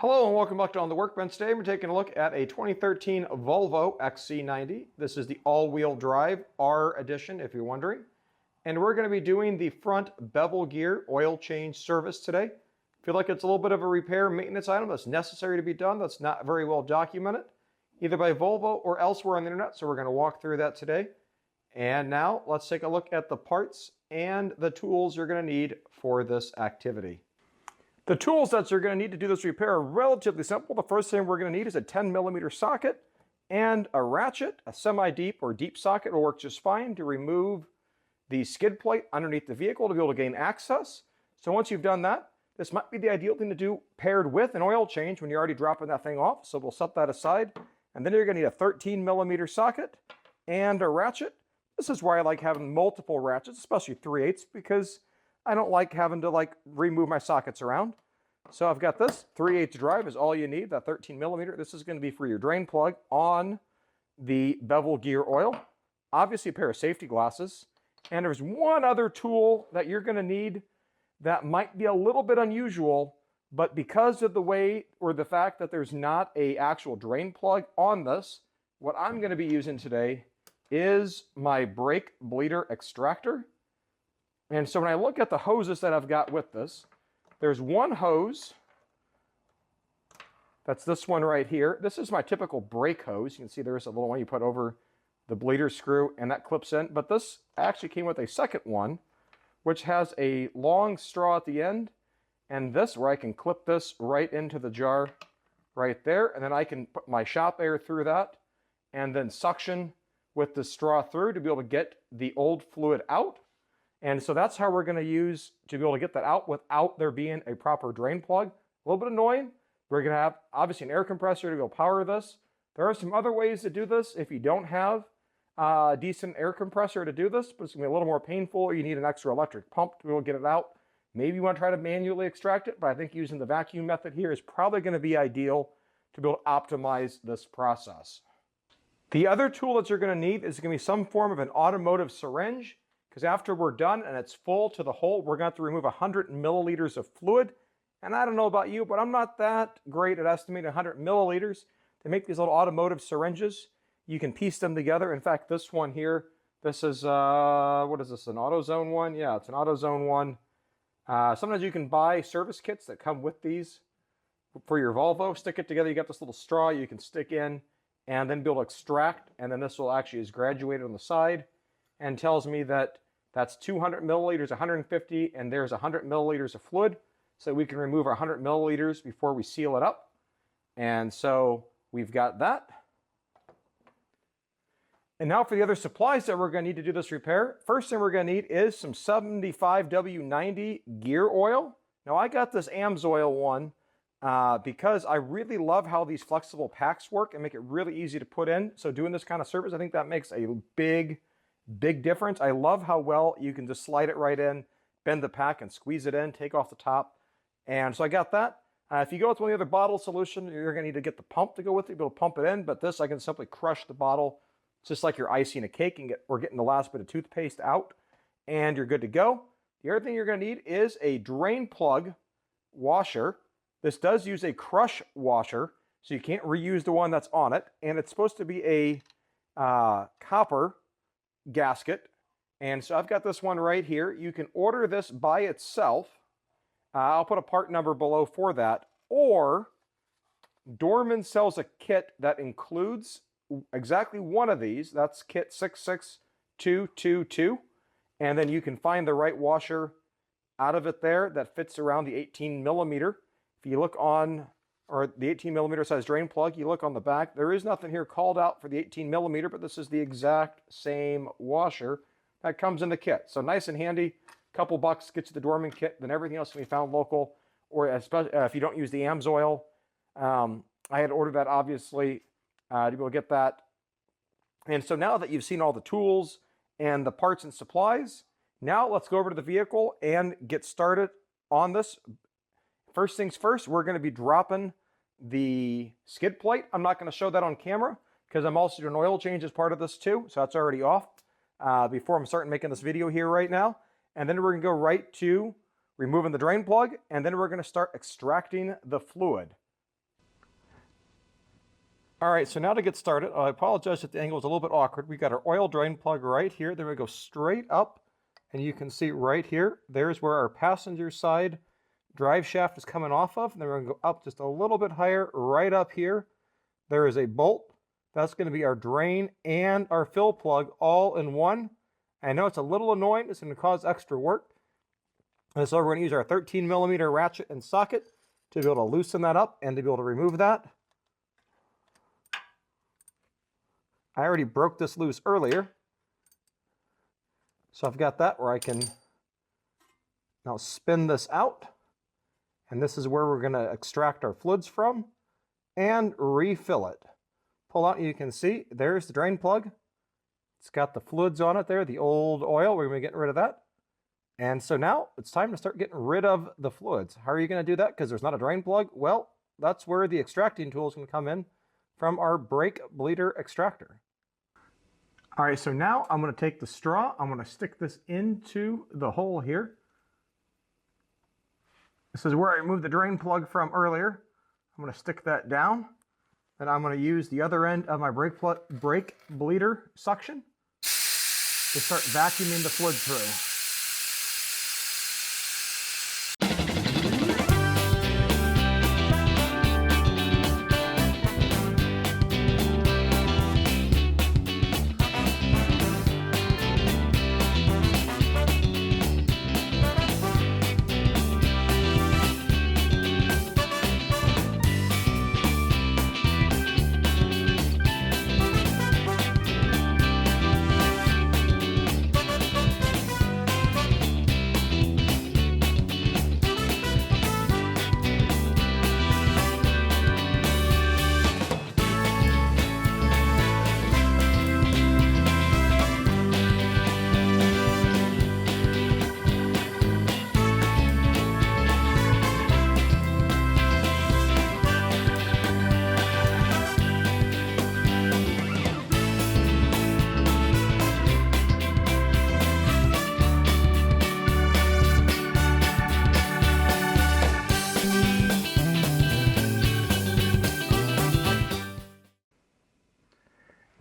Hello and welcome back to On the Workbench. Today we're taking a look at a 2013 Volvo XC90. This is the all-wheel drive R edition, if you're wondering. And we're going to be doing the front bevel gear oil change service today. Feel like it's a little bit of a repair maintenance item that's necessary to be done, that's not very well documented, either by Volvo or elsewhere on the internet, so we're going to walk through that today. And now let's take a look at the parts and the tools you're going to need for this activity. The tools that you're going to need to do this repair are relatively simple. The first thing we're going to need is a 10mm socket and a ratchet. A semi-deep or deep socket will work just fine to remove the skid plate underneath the vehicle to be able to gain access. So once you've done that, this might be the ideal thing to do paired with an oil change when you're already dropping that thing off. So we'll set that aside. And then you're going to need a 13mm socket and a ratchet. This is why I like having multiple ratchets, especially 3/8, because I don't like having to remove my sockets around. So I've got this 3/8 drive is all you need, that 13mm. This is going to be for your drain plug on the bevel gear oil. Obviously a pair of safety glasses. And there's one other tool that you're going to need that might be a little bit unusual, but because of the way or the fact that there's not an actual drain plug on this, what I'm going to be using today is my brake bleeder extractor. And so when I look at the hoses that I've got with this, there's one hose. That's this one right here. This is my typical brake hose. You can see there's a little one you put over the bleeder screw and that clips in. But this actually came with a second one, which has a long straw at the end. And this where I can clip this right into the jar right there. And then I can put my shop air through that and then suction with the straw through to be able to get the old fluid out. And so that's how we're going to use to be able to get that out without there being a proper drain plug. A little bit annoying. We're going to have obviously an air compressor to go power this. There are some other ways to do this if you don't have a decent air compressor to do this, but it's going to be a little more painful, or you need an extra electric pump to be able to get it out. Maybe you want to try to manually extract it, but I think using the vacuum method here is probably going to be ideal to be able to optimize this process. The other tool that you're going to need is going to be some form of an automotive syringe. Because after we're done and it's full to the hole, we're going to have to remove 100 milliliters of fluid. And I don't know about you, but I'm not that great at estimating 100 milliliters. They make these little automotive syringes. You can piece them together. In fact, this one here, this is, what is this, an AutoZone one? Yeah, it's an AutoZone one. Sometimes you can buy service kits that come with these for your Volvo. Stick it together. You got this little straw you can stick in and then be able to extract. And then this will actually is graduated on the side and tells me that that's 200 milliliters, 150, and there's 100 milliliters of fluid. So we can remove our 100 milliliters before we seal it up. And so we've got that. And now for the other supplies that we're going to need to do this repair. First thing we're going to need is some 75W90 gear oil. Now I got this AMSOIL one because I really love how these flexible packs work and make it really easy to put in. So doing this kind of service, I think that makes a big difference. I love how well you can just slide it right in, bend the pack and squeeze it in, take off the top. And so I got that. If you go with one of the other bottle solution, you're going to need to get the pump to go with it, be able to pump it in. But this, I can simply crush the bottle, just like you're icing a cake and we're getting the last bit of toothpaste out, and you're good to go. The other thing you're going to need is a drain plug washer. This does use a crush washer, so you can't reuse the one that's on it. And it's supposed to be a copper gasket. And so I've got this one right here. You can order this by itself. I'll put a part number below for that. Or Dorman sells a kit that includes exactly one of these. That's kit 66222. And then you can find the right washer out of it there that fits around the 18mm. If you look on, or the 18mm size drain plug, you look on the back, there is nothing here called out for the 18mm, but this is the exact same washer that comes in the kit. So nice and handy, couple bucks, gets you the Dorman kit, then everything else can be found local, or especially if you don't use the AMSOIL. I had ordered that obviously to be able to get that. And so now that you've seen all the tools and the parts and supplies, now let's go over to the vehicle and get started on this. First things first, we're going to be dropping the skid plate. I'm not going to show that on camera because I'm also doing an oil change as part of this too. So that's already off before I'm starting making this video here right now. And then we're going to go right to removing the drain plug, and then we're going to start extracting the fluid. All right, so now to get started, I apologize if the angle is a little bit awkward. We got our oil drain plug right here. Then we go straight up, and you can see right here, there's where our passenger side drive shaft is coming off of. And then we're going to go up just a little bit higher, right up here. There is a bolt. That's going to be our drain and our fill plug all in one. I know it's a little annoying. It's going to cause extra work. And so we're going to use our 13mm ratchet and socket to be able to loosen that up and to be able to remove that. I already broke this loose earlier. So I've got that where I can now spin this out. And this is where we're going to extract our fluids from and refill it. Pull out, you can see, there's the drain plug. It's got the fluids on it there, the old oil. We're going to be getting rid of that. And so now it's time to start getting rid of the fluids. How are you going to do that? Because there's not a drain plug. Well, that's where the extracting tool is going to come in from our brake bleeder extractor. All right, so now I'm going to take the straw. I'm going to stick this into the hole here. This is where I removed the drain plug from earlier. I'm going to stick that down. Then I'm going to use the other end of my brake bleeder suction to start vacuuming the fluid through.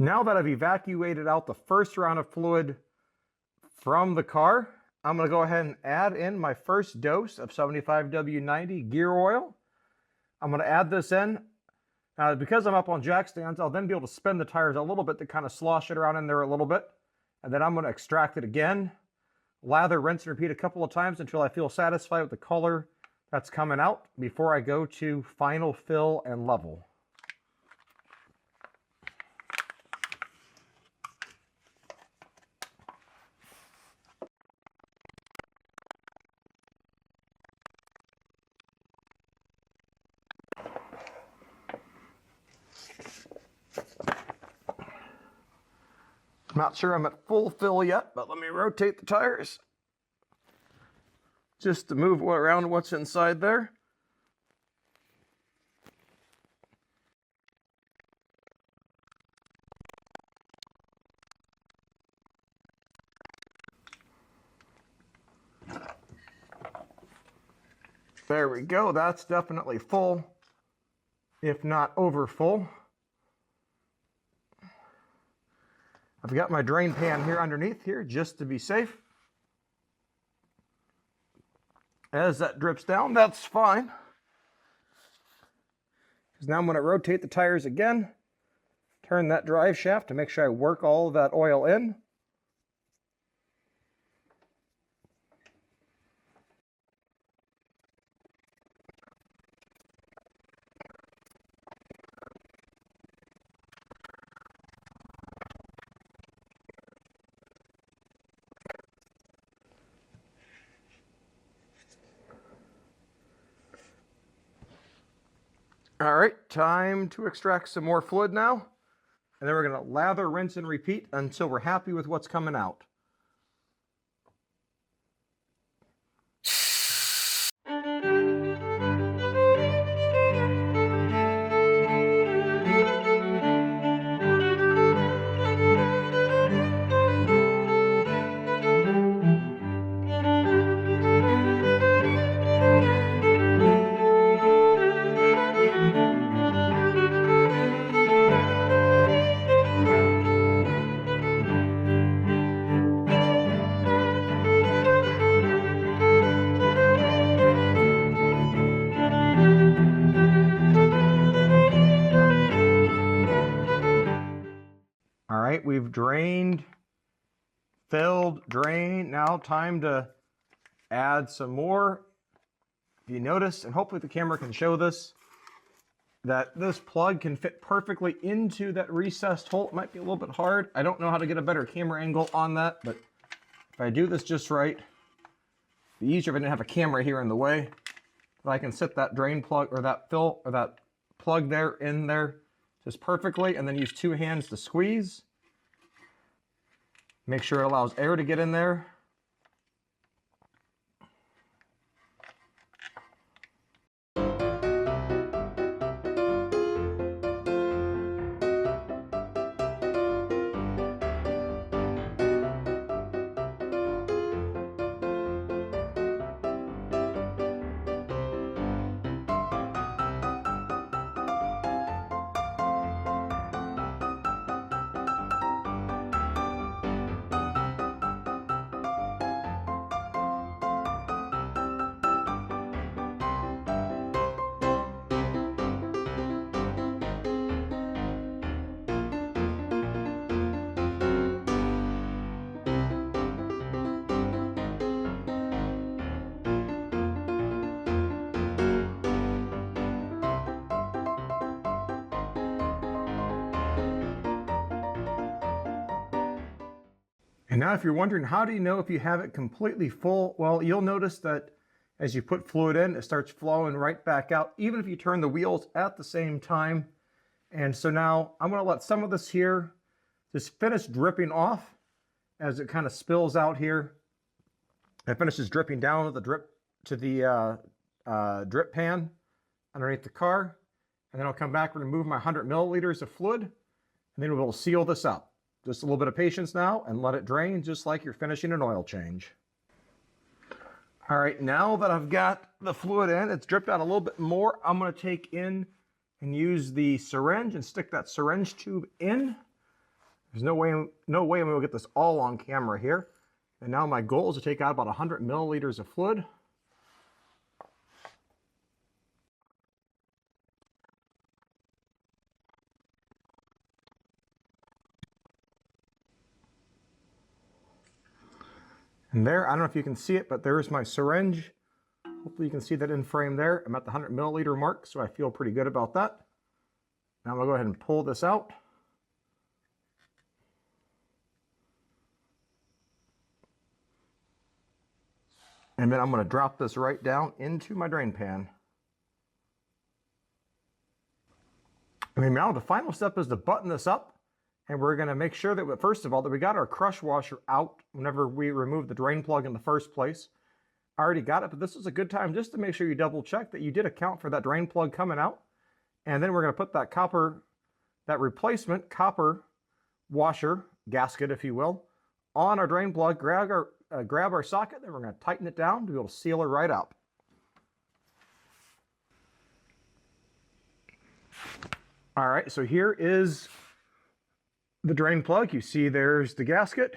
Now that I've evacuated out the first round of fluid from the car, I'm going to go ahead and add in my first dose of 75W90 gear oil. I'm going to add this in. Because I'm up on jack stands, I'll then be able to spin the tires a little bit to kind of slosh it around in there a little bit. And then I'm going to extract it again, lather, rinse, and repeat a couple of times until I feel satisfied with the color that's coming out before I go to final fill and level. I'm not sure I'm at full fill yet, but let me rotate the tires just to move around what's inside there. There we go. That's definitely full, if not over full. I've got my drain pan here underneath here just to be safe. As that drips down, that's fine. Because now I'm going to rotate the tires again, turn that drive shaft to make sure I work all of that oil in. All right, time to extract some more fluid now. And then we're going to lather, rinse, and repeat until we're happy with what's coming out. right, we've drained, filled, drained. Now time to add some more. If you notice, and hopefully the camera can show this, that this plug can fit perfectly into that recessed hole. It might be a little bit hard. I don't know how to get a better camera angle on that, but if I do this just right, it'd be easier if I didn't have a camera here in the way. But I can set that drain plug or that fill or that plug there in there just perfectly, and then use two hands to squeeze. Make sure it allows air to get in there. And now if you're wondering, how do you know if you have it completely full? Well, you'll notice that as you put fluid in, it starts flowing right back out, even if you turn the wheels at the same time. And so now I'm going to let some of this here just finish dripping off as it kind of spills out here. It finishes dripping down with the drip pan underneath the car. And then I'll come back and remove my 100 milliliters of fluid, and then we'll seal this up. Just a little bit of patience now and let it drain just like you're finishing an oil change. All right, now that I've got the fluid in, it's dripped out a little bit more. I'm going to take in and use the syringe and stick that syringe tube in. There's no way I'm going to get this all on camera here. And now my goal is to take out about 100 milliliters of fluid. And there, I don't know if you can see it, but there's my syringe. Hopefully you can see that in frame there. I'm at the 100 milliliter mark, so I feel pretty good about that. Now I'm going to go ahead and pull this out. And then I'm going to drop this right down into my drain pan. And then now the final step is to button this up. And we're going to make sure that, first of all, that we got our crush washer out whenever we removed the drain plug in the first place. I already got it, but this is a good time just to make sure you double check that you did account for that drain plug coming out. And then we're going to put that replacement copper washer, gasket if you will, on our drain plug, grab our socket, then we're going to tighten it down to be able to seal it right up. All right, so here is the drain plug. You see there's the gasket,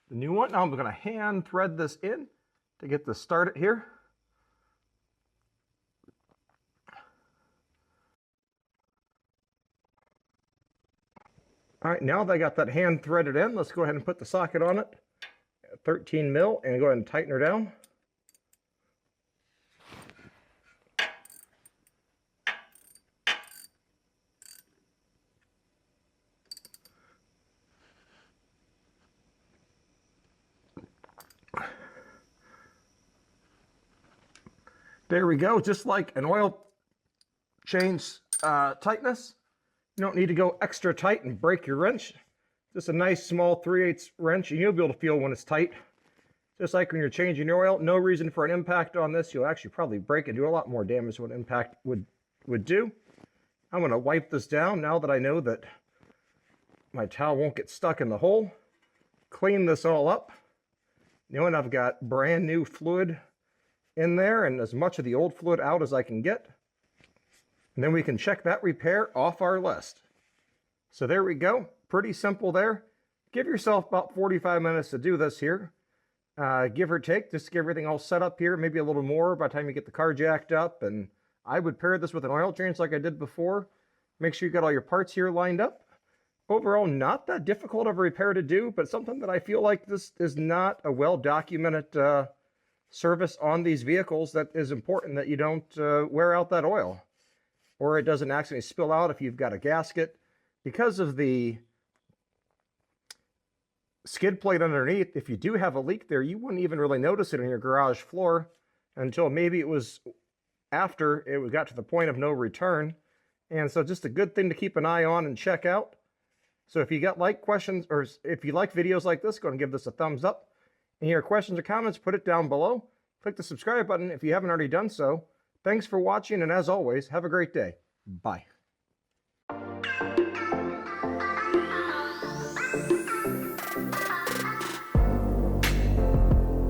the new one. Now I'm going to hand thread this in to get this started here. All right, now that I got that hand threaded in, let's go ahead and put the socket on it, 13 mil, and go ahead and tighten her down. There we go, just like an oil change tightness. You don't need to go extra tight and break your wrench. Just a nice small 3/8 wrench, and you'll be able to feel when it's tight. Just like when you're changing your oil, no reason for an impact on this. You'll actually probably break and do a lot more damage than what impact would do. I'm going to wipe this down now that I know that my towel won't get stuck in the hole. Clean this all up. You know, and I've got brand new fluid in there and as much of the old fluid out as I can get. And then we can check that repair off our list. So there we go. Pretty simple there. Give yourself about 45 minutes to do this here. Give or take, just to get everything all set up here. Maybe a little more by the time you get the car jacked up. And I would pair this with an oil change like I did before. Make sure you got all your parts here lined up. Overall, not that difficult of a repair to do, but something that I feel like this is not a well-documented service on these vehicles that is important that you don't wear out that oil, or it doesn't accidentally spill out if you've got a gasket. Because of the skid plate underneath, if you do have a leak there, you wouldn't even really notice it on your garage floor until maybe it was after it got to the point of no return. And so just a good thing to keep an eye on and check out. So if you got questions, or if you like videos like this, go and give this a thumbs up. And your questions or comments, put it down below. Click the subscribe button if you haven't already done so. Thanks for watching, and as always, have a great day. Bye.